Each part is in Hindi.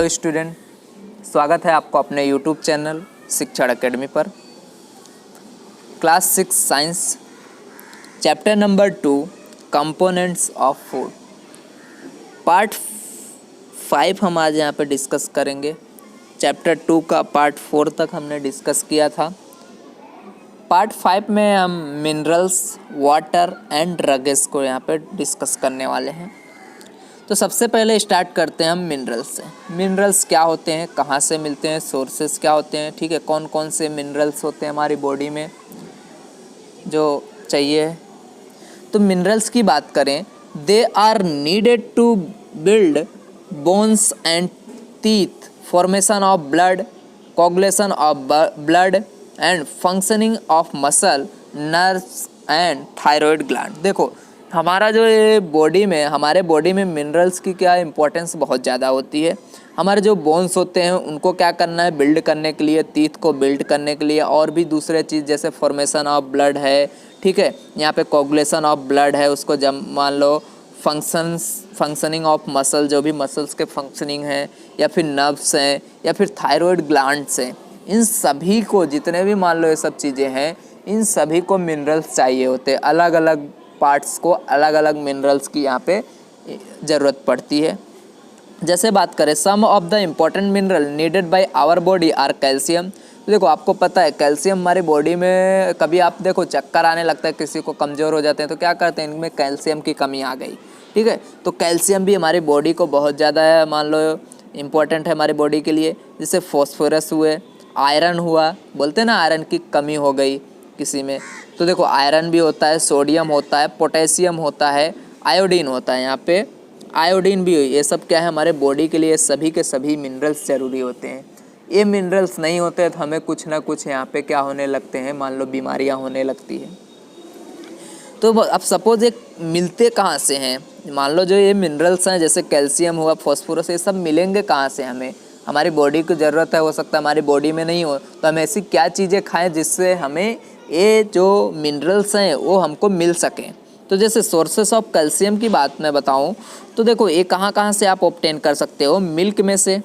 हेलो स्टूडेंट, स्वागत है आपको अपने यूट्यूब चैनल शिक्षण एकेडमी पर। Class 6 science chapter number 2 components of food part 5 हम आज यहाँ पे डिस्कस करेंगे। चैप्टर 2 का पार्ट 4 तक हमने डिस्कस किया था। पार्ट 5 में हम मिनरल्स, वाटर एंड ड्रग्स को यहाँ पे डिस्कस करने वाले हैं। तो सबसे पहले स्टार्ट करते हैं हम मिनरल्स से। मिनरल्स क्या होते हैं, कहाँ से मिलते हैं, सोर्सेस क्या होते हैं, ठीक है, कौन कौन से मिनरल्स होते हैं हमारी बॉडी में जो चाहिए। तो मिनरल्स की बात करें, they are needed to build bones and teeth, formation of blood, coagulation of blood and functioning of muscle, nerves and thyroid gland. देखो हमारा जो ये बॉडी में, हमारे बॉडी में मिनरल्स की क्या इंपॉर्टेंस बहुत ज़्यादा होती है। हमारे जो बोन्स होते हैं उनको क्या करना है, बिल्ड करने के लिए, टीथ को बिल्ड करने के लिए, और भी दूसरे चीज़ जैसे फॉर्मेशन ऑफ ब्लड है, ठीक है, यहाँ पे कोगुलेशन ऑफ ब्लड है, उसको जब मान लो फंक्शनिंग ऑफ मसल, जो भी मसल्स के फंक्शनिंग हैं, या फिर नर्व्स हैं, या फिर थायराइड ग्लैंड्स हैं, इन सभी को, जितने भी मान लो ये सब चीज़ें हैं, इन सभी को मिनरल्स चाहिए होते हैं। अलग अलग पार्ट्स को अलग अलग मिनरल्स की यहाँ पे ज़रूरत पड़ती है। जैसे बात करें, some of the important mineral needed by our body are calcium. देखो आपको पता है कैल्शियम हमारी बॉडी में, कभी आप देखो चक्कर आने लगता है, किसी को कमज़ोर हो जाते हैं तो क्या करते हैं, इनमें कैल्शियम की कमी आ गई, ठीक है। तो कैल्शियम भी हमारी बॉडी को बहुत ज़्यादा है, मान लो इम्पोर्टेंट है हमारी बॉडी के लिए। जैसे फॉस्फोरस हुए, आयरन हुआ, बोलते हैं ना आयरन की कमी हो गई किसी में, तो देखो आयरन भी होता है, सोडियम होता है, पोटेशियम होता है, आयोडीन होता है, यहाँ पे आयोडीन भी हुई। ये सब क्या है हमारे बॉडी के लिए, सभी के सभी मिनरल्स ज़रूरी होते हैं। ये मिनरल्स नहीं होते हैं तो हमें कुछ ना कुछ यहाँ पे क्या होने लगते हैं, मान लो बीमारियाँ होने लगती हैं। तो अब सपोज एक मिलते कहाँ से हैं, मान लो जो ये मिनरल्स हैं जैसे कैल्शियम हुआ, फॉस्फोरस, ये सब मिलेंगे कहाँ से हमें, हमारी बॉडी को ज़रूरत है, हो सकता है हमारी बॉडी में नहीं हो, तो हम ऐसी क्या चीज़ें खाएं जिससे हमें ये जो मिनरल्स हैं वो हमको मिल सकें। तो जैसे सोर्सेस ऑफ कैल्शियम की बात मैं बताऊं तो देखो ये कहाँ कहाँ से आप ऑब्टेन कर सकते हो, मिल्क में से,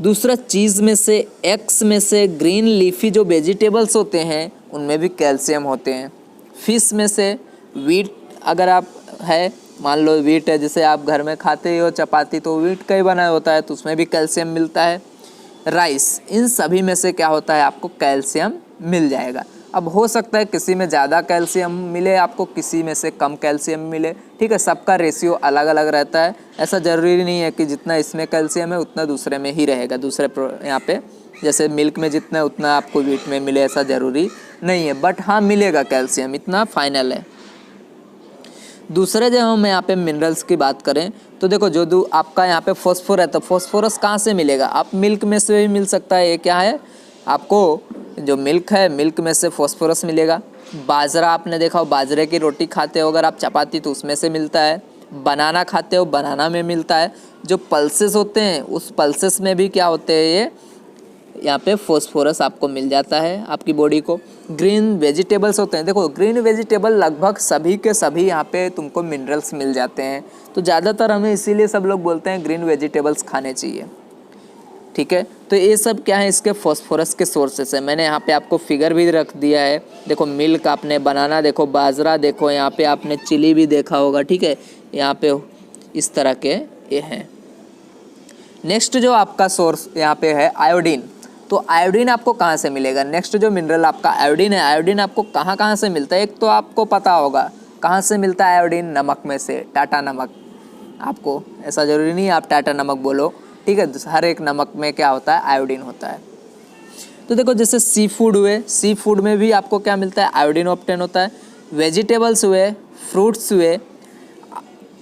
दूसरा चीज़ में से, एग्स में से, ग्रीन लीफी जो वेजिटेबल्स होते हैं उनमें भी कैल्शियम होते हैं, फिश में से, वीट अगर आप है, मान लो वीट है, जैसे आप घर में खाते हो चपाती तो वीट का ही बना होता है तो उसमें भी कैल्शियम मिलता है, राइस, इन सभी में से क्या होता है आपको कैल्शियम मिल जाएगा। अब हो सकता है किसी में ज़्यादा कैल्शियम मिले आपको, किसी में से कम कैल्शियम मिले, ठीक है, सबका रेशियो अलग अलग रहता है। ऐसा ज़रूरी नहीं है कि जितना इसमें कैल्शियम है उतना दूसरे में ही रहेगा, दूसरे यहाँ पे जैसे मिल्क में जितना उतना आपको वीट में मिले, ऐसा ज़रूरी नहीं है, बट हाँ मिलेगा कैल्शियम, इतना फाइनल है। दूसरे जो हम यहाँ पे मिनरल्स की बात करें तो देखो जो आपका यहाँ पे फॉस्फोरस है, तो फॉस्फोरस कहाँ से मिलेगा, आप मिल्क में से भी मिल सकता है। ये क्या है, आपको जो मिल्क है, मिल्क में से फॉस्फोरस मिलेगा। बाजरा आपने देखा हो, बाजरे की रोटी खाते हो अगर आप चपाती तो उसमें से मिलता है। बनाना खाते हो, बनाना में मिलता है। जो पल्सेस होते हैं उस पल्सेस में भी क्या होते हैं, ये यहाँ पे फॉस्फोरस आपको मिल जाता है आपकी बॉडी को। ग्रीन वेजिटेबल्स होते हैं, देखो ग्रीन वेजिटेबल लगभग सभी के सभी यहाँ पे तुमको मिनरल्स मिल जाते हैं, तो ज़्यादातर हमें इसीलिए सब लोग बोलते हैं ग्रीन वेजिटेबल्स खाने चाहिए, ठीक है। तो ये सब क्या है, इसके फॉस्फोरस के सोर्सेस है। मैंने यहाँ पे आपको फिगर भी रख दिया है, देखो मिल्क आपने, बनाना देखो, बाजरा देखो, यहाँ पे आपने चिली भी देखा होगा, ठीक है, यहाँ पे इस तरह के ये हैं। नेक्स्ट जो आपका सोर्स यहाँ पे है आयोडीन, तो आयोडीन आपको कहाँ से मिलेगा, नेक्स्ट जो मिनरल आपका आयोडीन है, आयोडीन आपको कहाँ कहाँ से मिलता है, एक तो आपको पता होगा कहाँ से मिलता है आयोडीन, नमक में से, टाटा नमक। आपको ऐसा ज़रूरी नहीं है आप टाटा नमक बोलो, ठीक है, हर एक नमक में क्या होता है, आयोडीन होता है। तो देखो जैसे सी फूड हुए, सी फूड में भी आपको क्या मिलता है, आयोडीन ऑब्टेन होता है। वेजिटेबल्स हुए, फ्रूट्स हुए,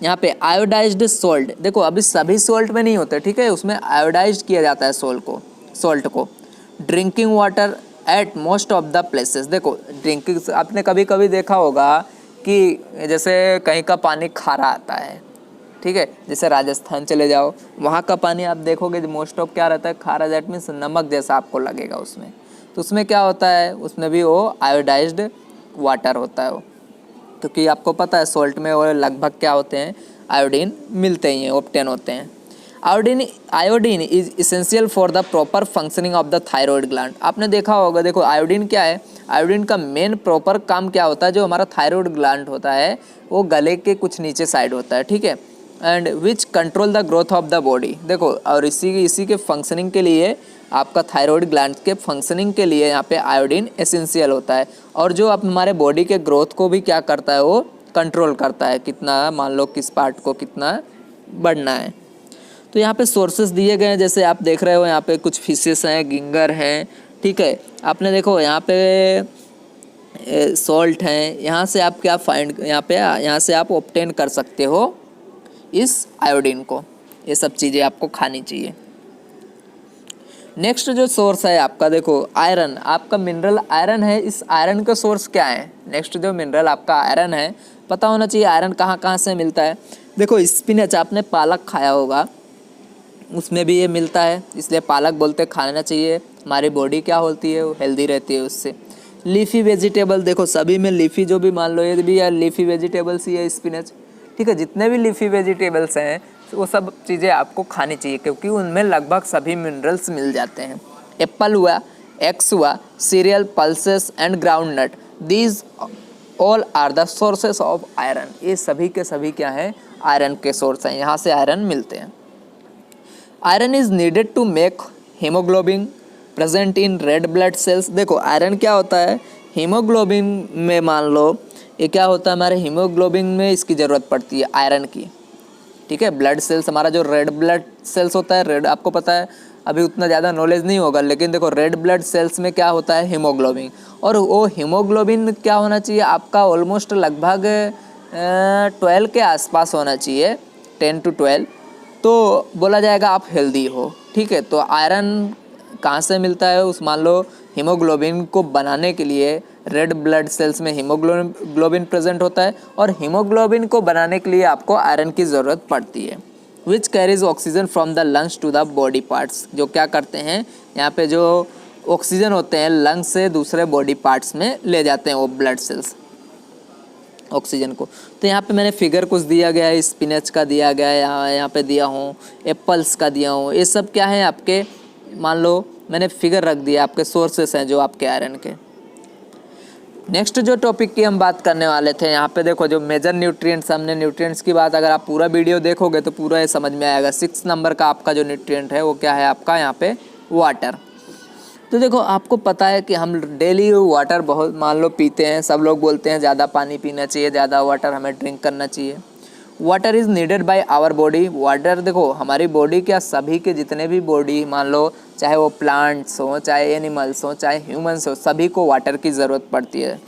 यहाँ पे आयोडाइज्ड सोल्ट, देखो अभी सभी सोल्ट में नहीं होते, ठीक है, उसमें आयोडाइज्ड किया जाता है सोल्ट को। Drinking water at most of the places, देखो ड्रिंकिंग, आपने कभी कभी देखा होगा कि जैसे कहीं का पानी खारा आता है, ठीक है, जैसे राजस्थान चले जाओ वहाँ का पानी आप देखोगे मोस्ट ऑफ क्या रहता है, खारा, दैट मीन्स नमक जैसा आपको लगेगा उसमें। तो उसमें क्या होता है, उसमें भी वो आयोडाइज्ड वाटर होता है वो, क्योंकि आपको पता है सॉल्ट में वो लगभग क्या होते हैं, आयोडीन मिलते ही हैं, ऑब्टेन होते हैं। Iodine is essential for the proper functioning of the thyroid gland. आपने देखा होगा, देखो आयोडीन क्या है, आयोडीन का मेन प्रॉपर काम क्या होता है, जो हमारा थायराइड ग्लैंड होता है वो गले के कुछ नीचे साइड होता है, ठीक है, and which control the growth of the body. देखो और इसी के फंक्शनिंग के लिए, आपका थायराइड ग्लैंड के फंक्शनिंग के लिए यहाँ पे आयोडीन एसेंशियल होता है, और जो आप हमारे बॉडी के ग्रोथ को भी क्या करता है, वो कंट्रोल करता है, कितना मान लो किस पार्ट को कितना बढ़ना है। तो यहाँ पे सोर्सेस दिए गए हैं, जैसे आप देख रहे हो यहाँ पे कुछ फिशेस हैं, गिंगर हैं, ठीक है, आपने देखो यहाँ पे सॉल्ट हैं, यहाँ से आप क्या फाइंड, यहाँ से आप ऑब्टेन कर सकते हो इस आयोडीन को। ये सब चीज़ें आपको खानी चाहिए। नेक्स्ट जो सोर्स है आपका, देखो आयरन, आपका मिनरल आयरन है, इस आयरन का सोर्स क्या है, नेक्स्ट जो मिनरल आपका आयरन है, पता होना चाहिए आयरन कहाँ कहाँ से मिलता है। देखो स्पिनच, आपने पालक खाया होगा, उसमें भी ये मिलता है, इसलिए पालक बोलते खाना चाहिए, हमारी बॉडी क्या होती है, वो हेल्दी रहती है उससे। लीफी वेजिटेबल, देखो सभी में लीफी, जो भी मान लो ये भी यार लीफी वेजिटेबल्स ही है स्पिनच, ठीक है, जितने भी लीफी वेजिटेबल्स हैं वो सब चीज़ें आपको खानी चाहिए, क्योंकि उनमें लगभग सभी मिनरल्स मिल जाते हैं। एप्पल हुआ, एग्स हुआ, cereal, pulses and ground nut, these all are the sources of iron. ये सभी के सभी क्या हैं, आयरन के सोर्स हैं, यहाँ से आयरन मिलते हैं। Iron is needed to make haemoglobin present in red blood cells. देखो आयरन क्या होता है, हीमोग्लोबिन में मान लो ये क्या होता है, हमारे हीमोग्लोबिन में इसकी ज़रूरत पड़ती है आयरन की, ठीक है। ब्लड सेल्स, हमारा जो रेड ब्लड सेल्स होता है, रेड आपको पता है, अभी उतना ज़्यादा नॉलेज नहीं होगा, लेकिन देखो रेड ब्लड सेल्स में क्या होता है, हीमोग्लोबिन, और वो हीमोग्लोबिन क्या होना चाहिए आपका, ऑलमोस्ट लगभग 12 के आसपास होना चाहिए, 10 to 12, तो बोला जाएगा आप हेल्दी हो, ठीक है। तो आयरन कहाँ से मिलता है, उस मान लो हीमोग्लोबिन को बनाने के लिए रेड ब्लड सेल्स में हीमोग्लोबिन प्रेजेंट होता है, और हीमोग्लोबिन को बनाने के लिए आपको आयरन की ज़रूरत पड़ती है, which carries oxygen from the lungs to the body parts. जो क्या करते हैं, यहाँ पे जो ऑक्सीजन होते हैं लंग्स से दूसरे बॉडी पार्ट्स में ले जाते हैं वो ब्लड सेल्स ऑक्सीजन को। तो यहाँ पे मैंने फिगर कुछ दिया गया है, स्पिनच का दिया गया है, यहाँ पे दिया हूँ, एप्पल्स का दिया हूँ, ये सब क्या है आपके, मान लो मैंने फिगर रख दिया, आपके सोर्सेस हैं जो आपके आयरन के। नेक्स्ट जो टॉपिक की हम बात करने वाले थे, यहाँ पे देखो जो मेजर न्यूट्रिएंट्स, हमने न्यूट्रिएंट्स की बात, अगर आप पूरा वीडियो देखोगे तो पूरा ये समझ में आएगा। 6 नंबर का आपका जो न्यूट्रिएंट है वो क्या है आपका, यहाँ पे वाटर। तो देखो आपको पता है कि हम डेली वाटर बहुत मान लो पीते हैं, सब लोग बोलते हैं ज़्यादा पानी पीना चाहिए, ज़्यादा वाटर हमें ड्रिंक करना चाहिए। Water is needed by our body. Water देखो हमारी बॉडी, क्या सभी के जितने भी बॉडी मान लो, चाहे वो प्लांट्स हो, चाहे एनिमल्स हो, चाहे ह्यूमंस हो, सभी को वाटर की ज़रूरत पड़ती है।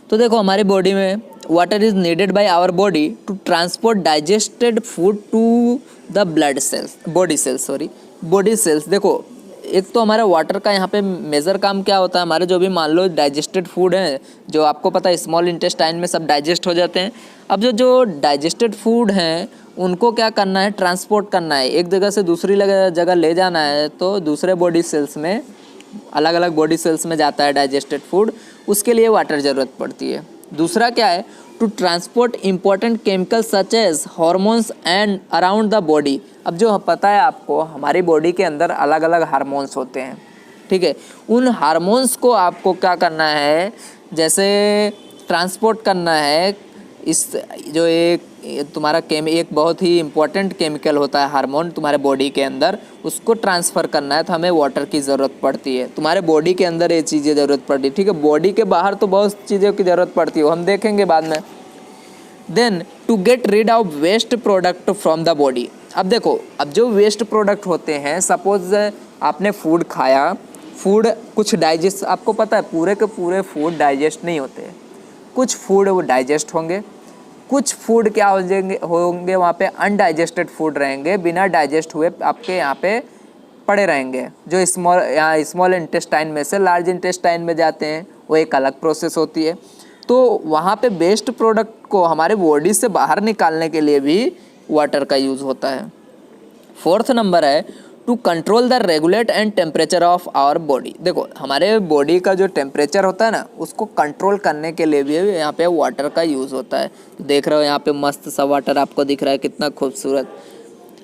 तो देखो हमारी बॉडी में water is needed by our body to transport digested food to the blood cells, body cells. देखो एक तो हमारा वाटर का यहाँ पे मेजर काम क्या होता है, हमारे जो भी मान लो डाइजेस्टेड फूड हैं, जो आपको पता है स्मॉल इंटेस्टाइन में सब डाइजेस्ट हो जाते हैं। अब जो डाइजेस्टेड फूड हैं उनको क्या करना है, ट्रांसपोर्ट करना है, एक जगह से दूसरी जगह ले जाना है, तो दूसरे बॉडी सेल्स में, अलग अलग बॉडी सेल्स में जाता है डाइजेस्टेड फूड, उसके लिए वाटर ज़रूरत पड़ती है। दूसरा क्या है, to transport important chemicals such as hormones and around the body. अब जो पता है आपको, हमारी बॉडी के अंदर अलग अलग हार्मोन्स होते हैं, ठीक है, उन हार्मोन्स को आपको क्या करना है, जैसे ट्रांसपोर्ट करना है। इस जो एक तुम्हारा एक बहुत ही इम्पोर्टेंट केमिकल होता है हार्मोन तुम्हारे बॉडी के अंदर, उसको ट्रांसफ़र करना है तो हमें वाटर की ज़रूरत पड़ती है। तुम्हारे बॉडी के अंदर ये चीज़ें ज़रूरत पड़ती है, ठीक है। बॉडी के बाहर तो बहुत चीज़ों की ज़रूरत पड़ती है, हम देखेंगे बाद में। Then to get rid of waste product from the body. अब देखो, अब जो वेस्ट प्रोडक्ट होते हैं, सपोज आपने फूड खाया, फूड कुछ डाइजेस्ट, आपको पता है पूरे के पूरे फूड डाइजेस्ट नहीं होते, कुछ फूड वो डाइजेस्ट होंगे, कुछ फूड क्या होंगे वहाँ पे अनडाइजेस्टेड फूड रहेंगे, बिना डाइजेस्ट हुए आपके यहाँ पे पड़े रहेंगे, जो स्मॉल इंटेस्टाइन में से लार्ज इंटेस्टाइन में जाते हैं, वो एक अलग प्रोसेस होती है। तो वहाँ पे वेस्ट प्रोडक्ट को हमारे बॉडी से बाहर निकालने के लिए भी वाटर का यूज़ होता है। 4th नंबर है to control the regulate and temperature of our body. देखो हमारे बॉडी का जो टेम्परेचर होता है ना, उसको कंट्रोल करने के लिए भी यहाँ पे वाटर का यूज़ होता है। तो देख रहे हो यहाँ पे मस्त सा वाटर आपको दिख रहा है, कितना खूबसूरत।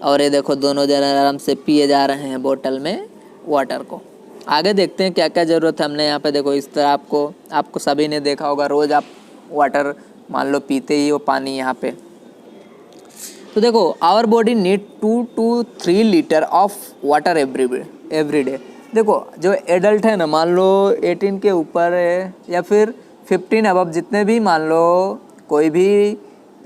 और ये देखो दोनों जन आराम से पिए जा रहे हैं बोतल में वाटर को। आगे देखते हैं क्या क्या ज़रूरत है। हमने यहाँ पे देखो इस तरह आपको सभी ने देखा होगा, रोज़ आप वाटर मान लो पीते ही हो पानी यहाँ पे। तो देखो our body need 2 to 3 litre of water every day. देखो जो एडल्ट है ना, मान लो 18 के ऊपर है या फिर 15 अबव, जितने भी मान लो कोई भी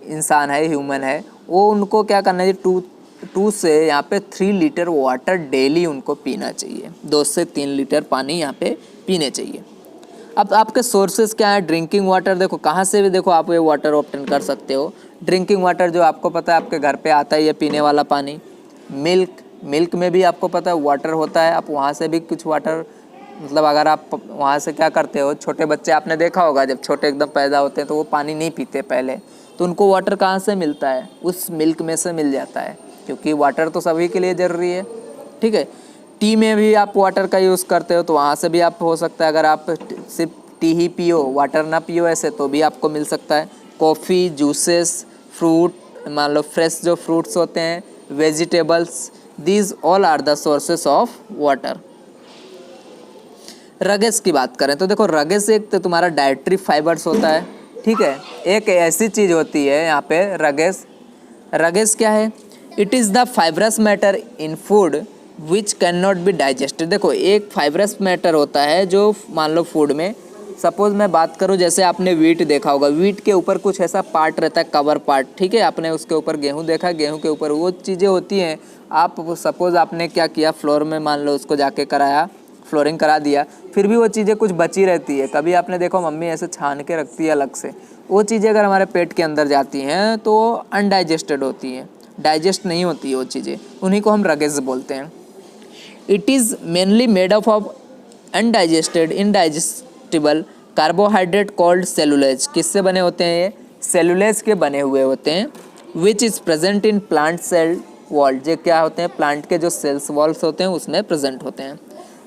इंसान है, ह्यूमन है, वो उनको क्या करना चाहिए, 2 से यहाँ पे 3 लीटर वाटर डेली उनको पीना चाहिए। 2 से 3 लीटर पानी यहाँ पे पीने चाहिए। अब आपके सोर्सेज क्या है? ड्रिंकिंग वाटर, देखो कहाँ से भी देखो आप ये वाटर ऑब्टेन कर सकते हो। ड्रिंकिंग वाटर जो आपको पता है आपके घर पे आता है, ये पीने वाला पानी। मिल्क में भी आपको पता है वाटर होता है, आप वहाँ से भी कुछ वाटर, मतलब अगर आप वहाँ से क्या करते हो, छोटे बच्चे आपने देखा होगा जब छोटे एकदम पैदा होते हैं तो वो पानी नहीं पीते पहले, तो उनको वाटर कहाँ से मिलता है? उस मिल्क में से मिल जाता है, क्योंकि वाटर तो सभी के लिए ज़रूरी है। ठीक है, टी में भी आप वाटर का यूज़ करते हो तो वहाँ से भी आप हो सकता है, अगर आप सिर्फ टी ही पियो, वाटर ना पियो ऐसे, तो भी आपको मिल सकता है। कॉफ़ी, जूसेस, फ्रूट, मान लो फ्रेश जो फ्रूट्स होते हैं, vegetables, these all are the sources of water. Roughage की बात करें तो देखो रगेस एक तो तुम्हारा डाइटरी फाइबर्स होता है। ठीक है, एक ऐसी चीज़ होती है यहाँ पे रगेस क्या है? It is the fibrous matter in food which can not be digested. देखो एक फाइब्रस मैटर होता है जो मान लो फूड में, सपोज मैं बात करूं, जैसे आपने वीट देखा होगा, वीट के ऊपर कुछ ऐसा पार्ट रहता है, कवर पार्ट। ठीक है, आपने उसके ऊपर गेहूं देखा, गेहूं के ऊपर वो चीज़ें होती हैं। आप सपोज आपने क्या किया, फ्लोर में मान लो उसको जाके कराया, फ्लोरिंग करा दिया, फिर भी वो चीज़ें कुछ बची रहती है। कभी आपने देखो मम्मी ऐसे छान के रखती है अलग से, वो चीज़ें अगर हमारे पेट के अंदर जाती हैं तो अनडाइजेस्टेड होती हैं, डाइजेस्ट नहीं होती है वो चीज़ें, उन्हीं को हम रगेज बोलते हैं। It is mainly made of undigested indigestible carbohydrate called cellulose. किससे बने होते हैं ये? सेलुलोज के बने हुए होते हैं। Which is present in plant cell wall. ये क्या होते हैं? प्लांट के जो सेल्स वॉल्स होते हैं उसमें प्रेजेंट होते हैं।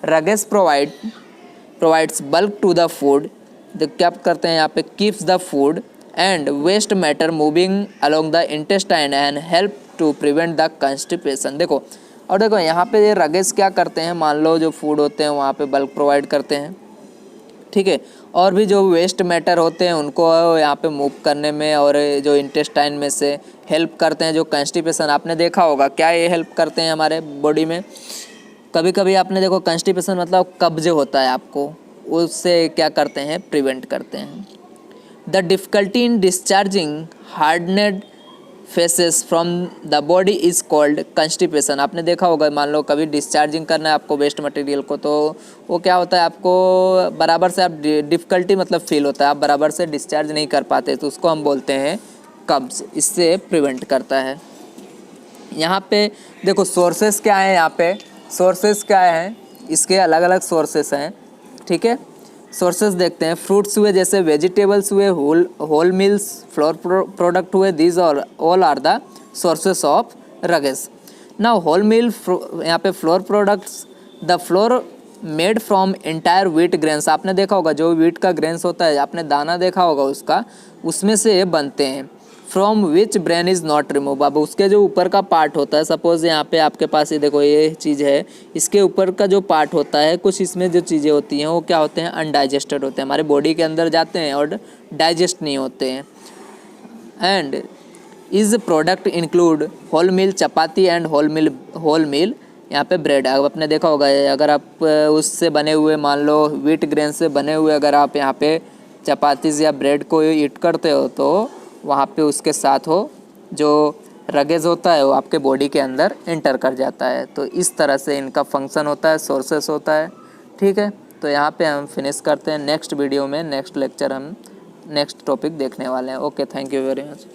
Roughage provides bulk to the food. क्या करते हैं यहाँ पे? Keeps the food and waste matter moving along the intestine and help to prevent the constipation. देखो और देखो यहाँ पे ये रगेस क्या करते हैं, मान लो जो फूड होते हैं वहाँ पे बल्क प्रोवाइड करते हैं। ठीक है, और भी जो वेस्ट मैटर होते हैं उनको यहाँ पे मूव करने में, और जो इंटेस्टाइन में से हेल्प करते हैं। जो कंस्टिपेशन आपने देखा होगा, क्या ये हेल्प करते हैं हमारे बॉडी में? कभी कभी आपने देखो कंस्टिपेशन मतलब कब्ज होता है आपको, उससे क्या करते हैं? प्रिवेंट करते हैं। The difficulty in discharging hardened faeces from the body is called constipation. आपने देखा होगा, मान लो कभी डिस्चार्जिंग करना है आपको वेस्ट मटेरियल को, तो वो क्या होता है, आपको बराबर से आप डिफ़िकल्टी मतलब फील होता है, आप बराबर से डिस्चार्ज नहीं कर पाते, तो उसको हम बोलते हैं कब्ज। इससे प्रिवेंट करता है। यहाँ पे देखो सोर्सेस क्या है, यहाँ पे सोर्सेस क्या हैं, इसके अलग अलग सोर्सेस हैं। ठीक है, सोर्सेस देखते हैं। फ्रूट्स हुए, जैसे वेजिटेबल्स हुए, होल मिल्स, फ्लोर प्रोडक्ट हुए, these all are the sources of roughage. Now whole meal, यहाँ पे flour products, the flour made from entire wheat grains. आपने देखा होगा जो व्हीट का ग्रेन्स होता है, आपने दाना देखा होगा उसका, उसमें से बनते हैं। From which brain is not remove. अब उसके जो ऊपर का पार्ट होता है, सपोज यहाँ पे आपके पास ये देखो ये चीज़ है, इसके ऊपर का जो पार्ट होता है, कुछ इसमें जो चीज़ें होती हैं वो क्या होते हैं? अनडाइजेस्टेड होते हैं, हमारे बॉडी के अंदर जाते हैं और डाइजेस्ट नहीं होते हैं। And is product include whole meal chapati and whole meal यहाँ पे ब्रेड। अब आपने देखा होगा, अगर आप उससे बने हुए, मान लो व्हीट ग्रेन से बने हुए अगर आप यहाँ पे चपातीज या ब्रेड को ईट करते हो, तो वहाँ पे उसके साथ हो जो रगेज होता है वो आपके बॉडी के अंदर एंटर कर जाता है। तो इस तरह से इनका फंक्शन होता है, सोर्सेस होता है। ठीक है, तो यहाँ पे हम फिनिश करते हैं। नेक्स्ट वीडियो में नेक्स्ट लेक्चर हम नेक्स्ट टॉपिक देखने वाले हैं। Okay, thank you very much.